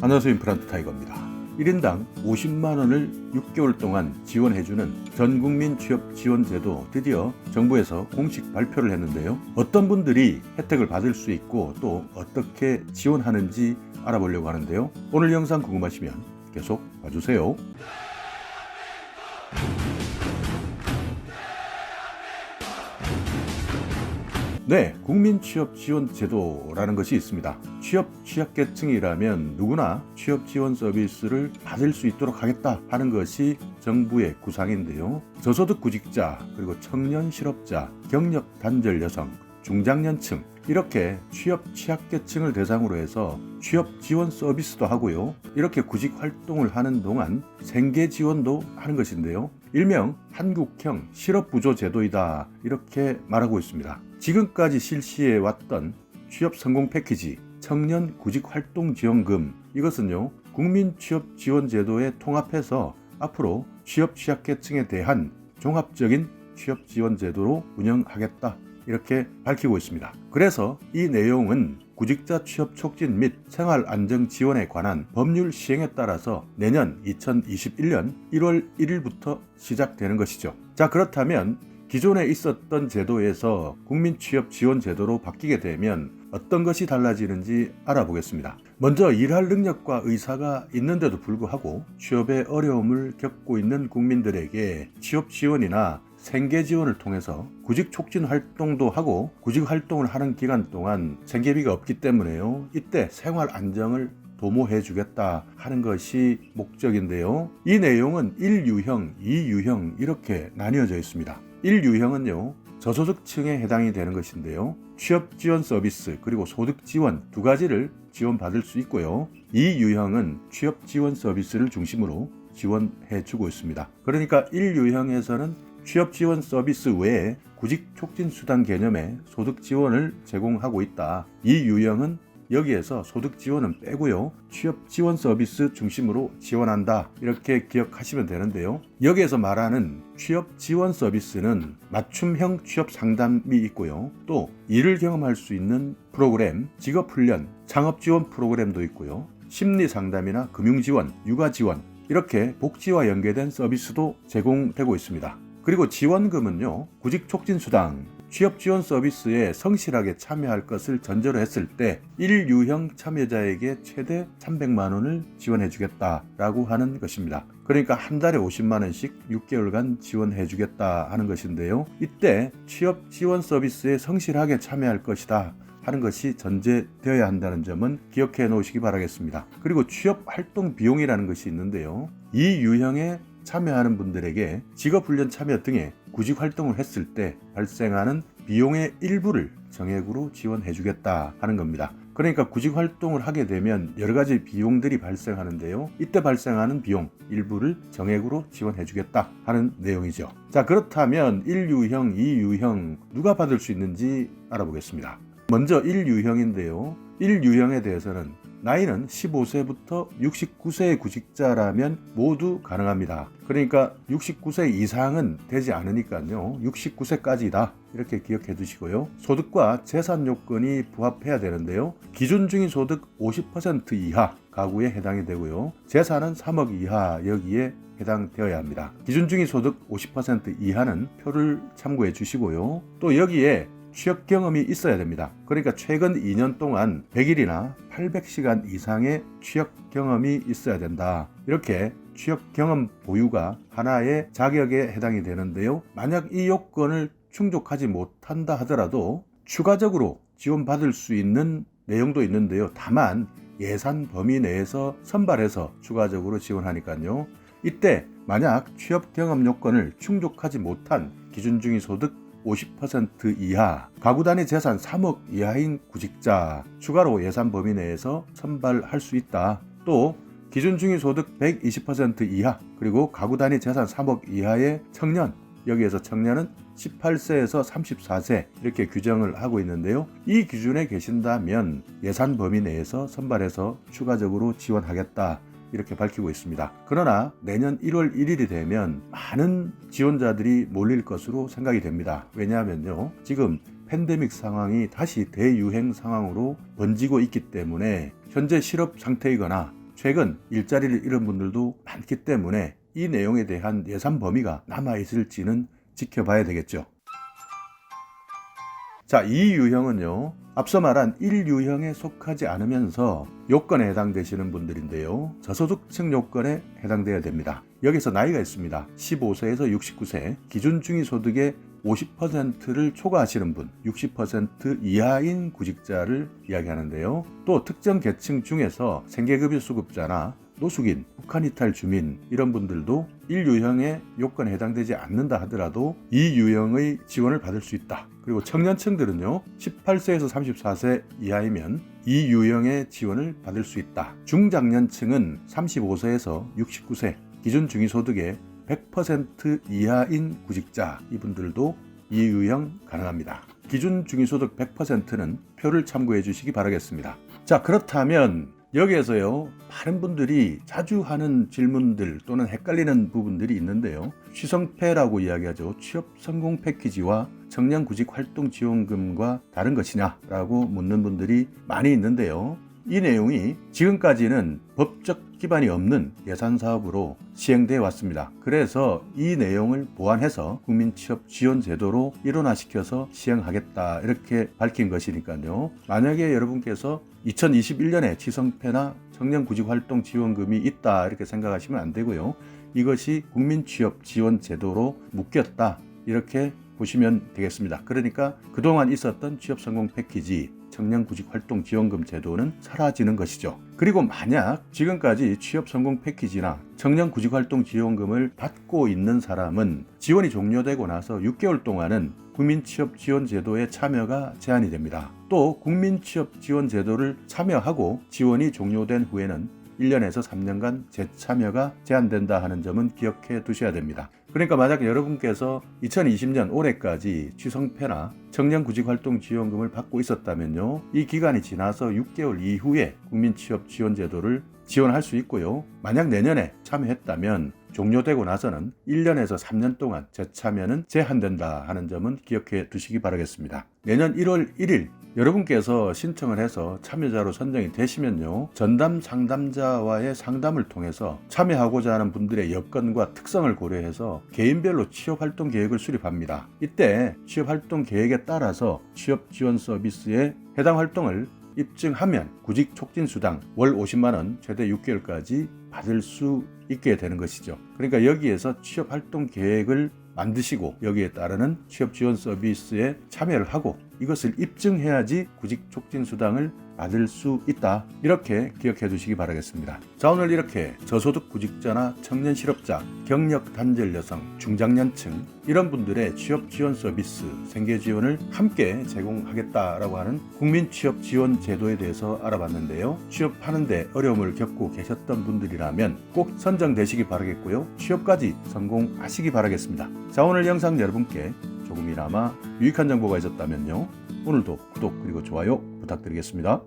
안녕하세요. 임플란트 타이거입니다. 1인당 50만원을 6개월 동안 지원해주는 전국민 취업지원제도 드디어 정부에서 공식 발표를 했는데요. 어떤 분들이 혜택을 받을 수 있고 또 어떻게 지원하는지 알아보려고 하는데요. 오늘 영상 궁금하시면 계속 봐주세요. 네, 국민취업지원제도라는 것이 있습니다. 취약계층이라면 누구나 취업지원 서비스를 받을 수 있도록 하겠다 하는 것이 정부의 구상인데요. 저소득 구직자, 그리고 청년 실업자, 경력 단절 여성, 중장년층 이렇게 취약계층을 대상으로 해서 취업지원 서비스도 하고요. 이렇게 구직 활동을 하는 동안 생계 지원도 하는 것인데요. 일명 한국형 실업부조제도이다 이렇게 말하고 있습니다. 지금까지 실시해 왔던 취업성공 패키지, 청년 구직활동지원금 이것은요 국민취업지원제도에 통합해서 앞으로 취약계층에 대한 종합적인 취업지원제도로 운영하겠다 이렇게 밝히고 있습니다. 그래서 이 내용은 구직자 취업 촉진 및 생활 안정 지원에 관한 법률 시행에 따라서 내년 2021년 1월 1일부터 시작되는 것이죠. 자, 그렇다면 기존에 있었던 제도에서 국민취업지원제도로 바뀌게 되면 어떤 것이 달라지는지 알아보겠습니다. 먼저 일할 능력과 의사가 있는데도 불구하고 취업에 어려움을 겪고 있는 국민들에게 취업 지원이나 생계 지원을 통해서 구직 촉진 활동도 하고 구직 활동을 하는 기간 동안 생계비가 없기 때문에요. 이때 생활 안정을 도모해 주겠다 하는 것이 목적인데요. 이 내용은 1유형, 2유형 이렇게 나뉘어져 있습니다. 1유형은요 저소득층에 해당이 되는 것인데요. 취업 지원 서비스 그리고 소득 지원 두 가지를 지원받을 수 있고요. 2유형은 취업 지원 서비스를 중심으로 지원해 주고 있습니다. 그러니까 1유형에서는 취업 지원 서비스 외에 구직 촉진 수단 개념의 소득 지원을 제공하고 있다. 2유형은 여기에서 소득 지원은 빼고요. 취업 지원 서비스 중심으로 지원한다. 이렇게 기억하시면 되는데요. 여기에서 말하는 취업 지원 서비스는 맞춤형 취업 상담이 있고요. 또 일을 경험할 수 있는 프로그램, 직업 훈련, 창업 지원 프로그램도 있고요. 심리 상담이나 금융 지원, 육아 지원 이렇게 복지와 연계된 서비스도 제공되고 있습니다. 그리고 지원금은요. 구직 촉진 수당, 취업 지원 서비스에 성실하게 참여할 것을 전제로 했을 때 1유형 참여자에게 최대 300만 원을 지원해 주겠다라고 하는 것입니다. 그러니까 한 달에 50만 원씩 6개월간 지원해 주겠다 하는 것인데요. 이때 취업 지원 서비스에 성실하게 참여할 것이다 하는 것이 전제되어야 한다는 점은 기억해 놓으시기 바라겠습니다. 그리고 취업 활동 비용이라는 것이 있는데요. 이 유형에 참여하는 분들에게 직업훈련 참여 등의 구직 활동을 했을 때 발생하는 비용의 일부를 정액으로 지원해 주겠다 하는 겁니다. 그러니까 구직 활동을 하게 되면 여러 가지 비용들이 발생하는데요. 이때 발생하는 비용 일부를 정액으로 지원해 주겠다 하는 내용이죠. 자, 그렇다면 1유형, 2유형 누가 받을 수 있는지 알아보겠습니다. 먼저 1유형인데요. 1유형에 대해서는 나이는 15세부터 69세의 구직자라면 모두 가능합니다. 그러니까 69세 이상은 되지 않으니까요. 69세까지다. 이렇게 기억해 두시고요. 소득과 재산 요건이 부합해야 되는데요. 기준 중위 소득 50% 이하 가구에 해당이 되고요. 재산은 3억 이하 여기에 해당되어야 합니다. 기준 중위 소득 50% 이하는 표를 참고해 주시고요. 또 여기에 취업 경험이 있어야 됩니다. 그러니까 최근 2년 동안 100일이나 800시간 이상의 취업 경험이 있어야 된다. 이렇게 취업 경험 보유가 하나의 자격에 해당이 되는데요. 만약 이 요건을 충족하지 못한다 하더라도 추가적으로 지원받을 수 있는 내용도 있는데요. 다만 예산 범위 내에서 선발해서 추가적으로 지원하니까요. 이때 만약 취업 경험 요건을 충족하지 못한 기준 중위 소득 50% 이하, 가구 단위 재산 3억 이하인 구직자 추가로 예산 범위 내에서 선발할 수 있다. 또 기준 중위 소득 120% 이하 그리고 가구 단위 재산 3억 이하의 청년, 여기에서 청년은 18세에서 34세 이렇게 규정을 하고 있는데요. 이 기준에 계신다면 예산 범위 내에서 선발해서 추가적으로 지원하겠다. 이렇게 밝히고 있습니다. 그러나 내년 1월 1일이 되면 많은 지원자들이 몰릴 것으로 생각이 됩니다. 왜냐하면요. 지금 팬데믹 상황이 다시 대유행 상황으로 번지고 있기 때문에 현재 실업 상태이거나 최근 일자리를 잃은 분들도 많기 때문에 이 내용에 대한 예산 범위가 남아있을지는 지켜봐야 되겠죠. 자, 이 유형은요, 앞서 말한 1유형에 속하지 않으면서 요건에 해당되시는 분들인데요, 저소득층 요건에 해당돼야 됩니다. 여기서 나이가 있습니다. 15세에서 69세, 기준 중위소득의 50%를 초과하시는 분, 60% 이하인 구직자를 이야기하는데요. 또 특정 계층 중에서 생계급여 수급자나 노숙인, 북한이탈 주민 이런 분들도 1유형의 요건에 해당되지 않는다 하더라도 2유형의 지원을 받을 수 있다. 그리고 청년층들은요, 18세에서 34세 이하이면 2유형의 지원을 받을 수 있다. 중장년층은 35세에서 69세, 기준 중위소득의 100% 이하인 구직자 이분들도 2유형 가능합니다. 기준 중위소득 100%는 표를 참고해 주시기 바라겠습니다. 자, 그렇다면 여기에서요, 많은 분들이 자주 하는 질문들 또는 헷갈리는 부분들이 있는데요. 취성패라고 이야기하죠. 취업 성공 패키지와 청년구직 활동지원금과 다른 것이냐라고 묻는 분들이 많이 있는데요. 이 내용이 지금까지는 법적 기반이 없는 예산사업으로 시행되어 왔습니다. 그래서 이 내용을 보완해서 국민취업지원제도로 일원화시켜서 시행하겠다 이렇게 밝힌 것이니까요. 만약에 여러분께서 2021년에 취성패나 청년구직활동지원금이 있다 이렇게 생각하시면 안 되고요. 이것이 국민취업지원제도로 묶였다 이렇게 보시면 되겠습니다. 그러니까 그동안 있었던 취업성공 패키지, 청년구직활동지원금 제도는 사라지는 것이죠. 그리고 만약 지금까지 취업성공 패키지나 청년구직활동지원금을 받고 있는 사람은 지원이 종료되고 나서 6개월 동안은 국민취업지원제도에 참여가 제한이 됩니다. 또 국민취업지원제도를 참여하고 지원이 종료된 후에는 1년에서 3년간 재참여가 제한된다 하는 점은 기억해 두셔야 됩니다. 그러니까 만약 여러분께서 2020년 올해까지 취성패나 청년구직활동지원금을 받고 있었다면요, 이 기간이 지나서 6개월 이후에 국민취업지원제도를 지원할 수 있고요. 만약 내년에 참여했다면 종료되고 나서는 1년에서 3년 동안 재참여는 제한된다 하는 점은 기억해 두시기 바라겠습니다. 내년 1월 1일 여러분께서 신청을 해서 참여자로 선정이 되시면요, 전담 상담자와의 상담을 통해서 참여하고자 하는 분들의 여건과 특성을 고려해서 개인별로 취업활동 계획을 수립합니다. 이때 취업활동 계획에 따라서 취업지원 서비스에 해당 활동을 입증하면 구직촉진수당 월 50만원 최대 6개월까지 받을 수 있게 되는 것이죠. 그러니까 여기에서 취업활동 계획을 만드시고 여기에 따르는 취업지원 서비스에 참여를 하고 이것을 입증해야지 구직촉진수당을 받을 수 있다. 이렇게 기억해 두시기 바라겠습니다. 자, 오늘 이렇게 저소득 구직자나 청년 실업자, 경력 단절 여성, 중장년층 이런 분들의 취업 지원 서비스, 생계 지원을 함께 제공하겠다라고 하는 국민 취업 지원 제도에 대해서 알아봤는데요. 취업하는데 어려움을 겪고 계셨던 분들이라면 꼭 선정되시기 바라겠고요. 취업까지 성공하시기 바라겠습니다. 자, 오늘 영상 여러분께 조금이나마 유익한 정보가 있었다면요, 오늘도 구독 그리고 좋아요 부탁드리겠습니다.